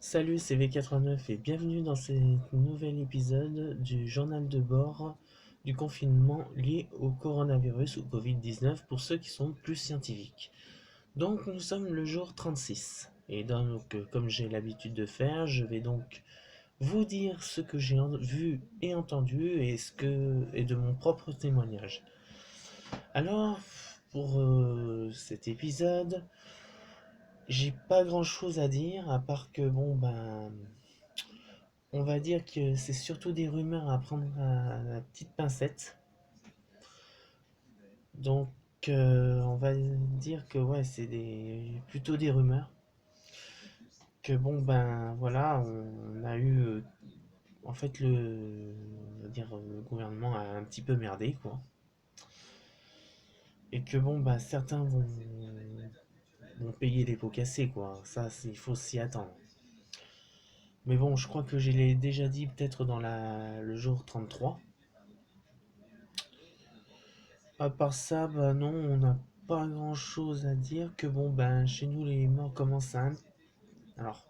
Salut, c'est V89 et bienvenue dans ce nouvel épisode du journal de bord du confinement lié au coronavirus ou Covid-19 pour ceux qui sont plus scientifiques. Donc nous sommes le jour 36 et donc comme j'ai l'habitude de faire, je vais donc vous dire ce que j'ai vu et entendu et de mon propre témoignage. Alors pour cet épisode, j'ai pas grand chose à dire à part que on va dire que c'est surtout des rumeurs à prendre à la petite pincette. Donc on va dire que ouais, plutôt des rumeurs. Que voilà, on a eu en fait on va dire le gouvernement a un petit peu merdé quoi. Et que certains vont payer les pots cassés quoi. Ça il faut s'y attendre. Mais bon, je crois que je l'ai déjà dit peut-être dans le jour 33. À part ça, bah non, on n'a pas grand chose à dire que chez nous les morts commencent alors,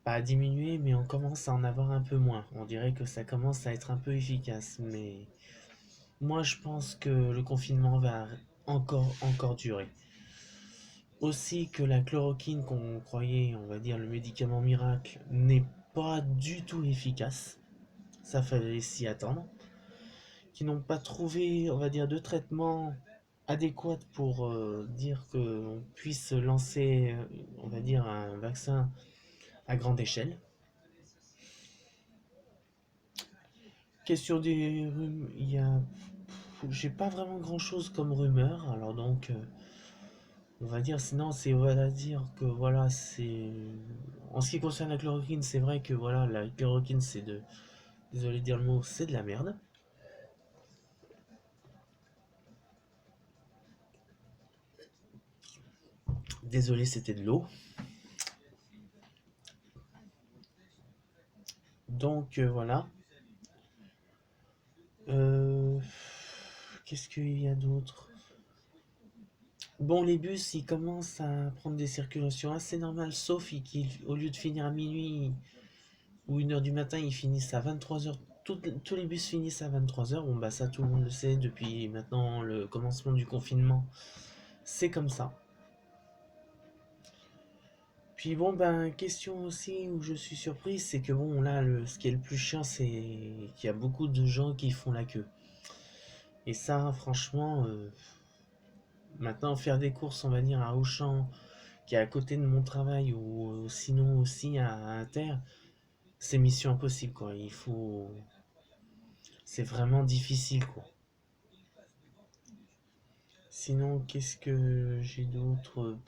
pas à diminuer, mais on commence à en avoir un peu moins. On dirait que ça commence à être un peu efficace, mais moi je pense que le confinement va encore durer. Aussi que la chloroquine qu'on croyait, on va dire, le médicament miracle, n'est pas du tout efficace. Ça fallait s'y attendre. Qui n'ont pas trouvé, on va dire, de traitement adéquat pour dire qu'on puisse lancer, on va dire, un vaccin à grande échelle. Question des rumeurs, j'ai pas vraiment grand chose comme rumeur, alors donc, on va dire, sinon, on va dire que voilà, en ce qui concerne la chloroquine, c'est vrai que voilà, la chloroquine, désolé de dire le mot, c'est de la merde. Désolé, c'était de l'eau. Donc, voilà. Euh, Qu'est-ce qu'il y a d'autre? Bon, les bus, ils commencent à prendre des circulations assez normales, sauf qu'au lieu de finir à minuit ou 1h du matin, ils finissent à 23h. Tous les bus finissent à 23h. Bon, bah ça, tout le monde le sait depuis maintenant le commencement du confinement. C'est comme ça. Puis question aussi où je suis surpris, c'est que bon, là, ce qui est le plus chiant, c'est qu'il y a beaucoup de gens qui font la queue. Et ça, franchement, maintenant, faire des courses, on va dire, à Auchan, qui est à côté de mon travail, ou sinon aussi à Inter, c'est mission impossible, quoi. C'est vraiment difficile, quoi. Sinon, qu'est-ce que j'ai d'autre?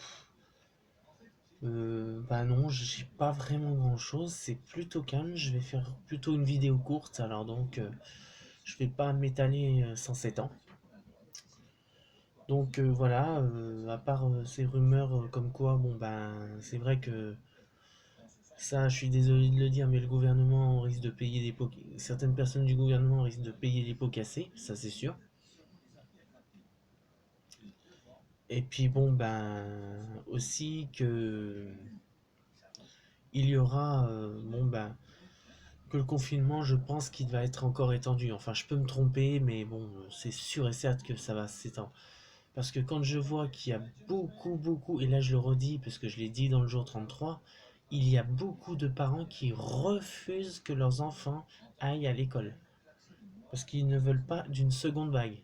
Bah non, j'ai pas vraiment grand-chose. C'est plutôt calme. Je vais faire plutôt une vidéo courte, alors donc je vais pas m'étaler sans 7 ans. Donc voilà, à part ces rumeurs comme quoi, c'est vrai que ça, je suis désolé de le dire, mais le gouvernement risque de payer des pots. Certaines personnes du gouvernement risquent de payer les pots cassés, ça c'est sûr. Et puis aussi que il y aura que le confinement, je pense qu'il va être encore étendu. Enfin, je peux me tromper, mais bon, c'est sûr et certain que ça va s'étendre. Parce que quand je vois qu'il y a beaucoup, et là je le redis parce que je l'ai dit dans le jour 33, il y a beaucoup de parents qui refusent que leurs enfants aillent à l'école. Parce qu'ils ne veulent pas d'une seconde vague,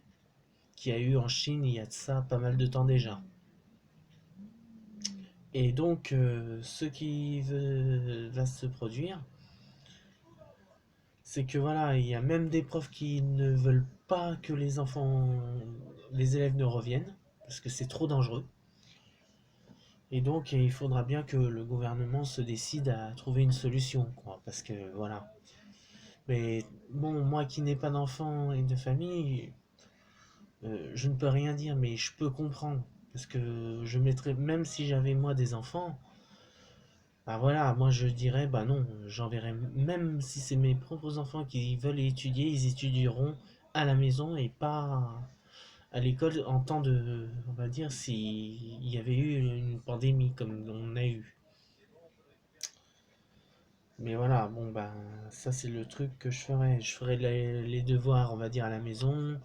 qui a eu en Chine il y a de ça pas mal de temps déjà. Et donc, ce qui va se produire, c'est que voilà, il y a même des profs qui ne veulent pas que les élèves ne reviennent, parce que c'est trop dangereux. Et donc, il faudra bien que le gouvernement se décide à trouver une solution, quoi, parce que voilà. Mais bon, moi qui n'ai pas d'enfant et de famille, je ne peux rien dire, mais je peux comprendre. Parce que je mettrais, même si j'avais moi des enfants, bah voilà, moi je dirais, bah non, j'enverrai, même si c'est mes propres enfants qui veulent étudier, ils étudieront à la maison et pas à l'école en temps de, on va dire, s'il y avait eu une pandémie comme on a eu. Mais voilà, bon ben ça c'est le truc que je ferai. Je ferai les devoirs, on va dire, à la maison,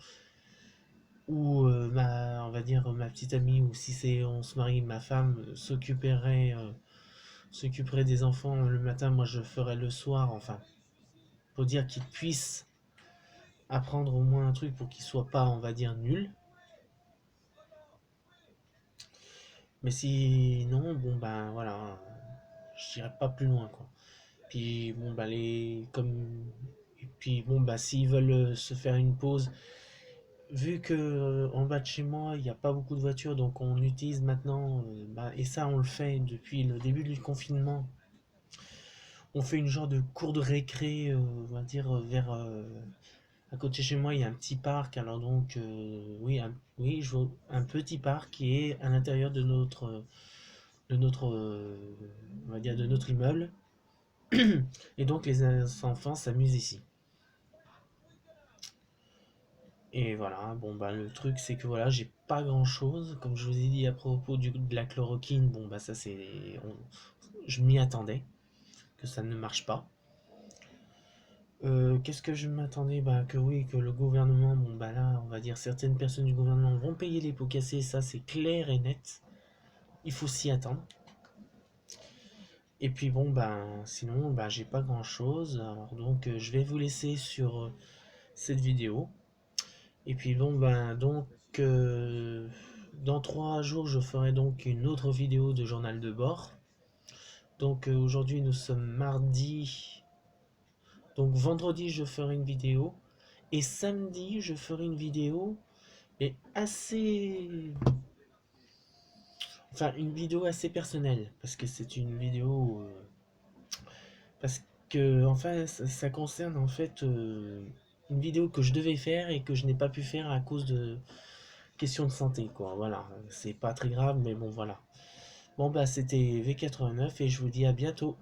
ou on va dire ma petite amie, ou si c'est on se marie, ma femme s'occuperait des enfants le matin, moi je ferai le soir, enfin, pour dire qu'ils puissent apprendre au moins un truc pour qu'ils soient pas, on va dire, nuls. Mais sinon, bon ben voilà, je dirais pas plus loin quoi. Puis bon bah comme et puis bon bah s'ils veulent se faire une pause, vu que en bas de chez moi il n'y a pas beaucoup de voitures, donc on utilise maintenant et ça on le fait depuis le début du confinement. On fait une genre de cour de récré, on va dire vers à côté de chez moi il y a un petit parc. Alors donc oui oui je vois un petit parc qui est à l'intérieur de notre on va dire de notre immeuble. Et donc les enfants s'amusent ici. Et voilà, bon bah le truc c'est que voilà, j'ai pas grand chose. Comme je vous ai dit à propos de la chloroquine, bon bah ça je m'y attendais, que ça ne marche pas. Qu'est-ce que je m'attendais? Bah que oui, que le gouvernement, bon bah là, on va dire certaines personnes du gouvernement vont payer les pots cassés, ça c'est clair et net. Il faut s'y attendre. Et puis bon bah sinon bah j'ai pas grand chose. Alors donc je vais vous laisser sur cette vidéo. Et puis bon ben donc dans 3 jours je ferai donc une autre vidéo de journal de bord. Donc aujourd'hui nous sommes mardi. Donc vendredi je ferai une vidéo. Et samedi je ferai une vidéo. Et assez. Enfin une vidéo assez personnelle. Parce que c'est une vidéo. Parce que enfin ça concerne en fait une vidéo que je devais faire et que je n'ai pas pu faire à cause de questions de santé quoi. Voilà. C'est pas très grave mais bon voilà. Bon bah c'était V89 et je vous dis à bientôt.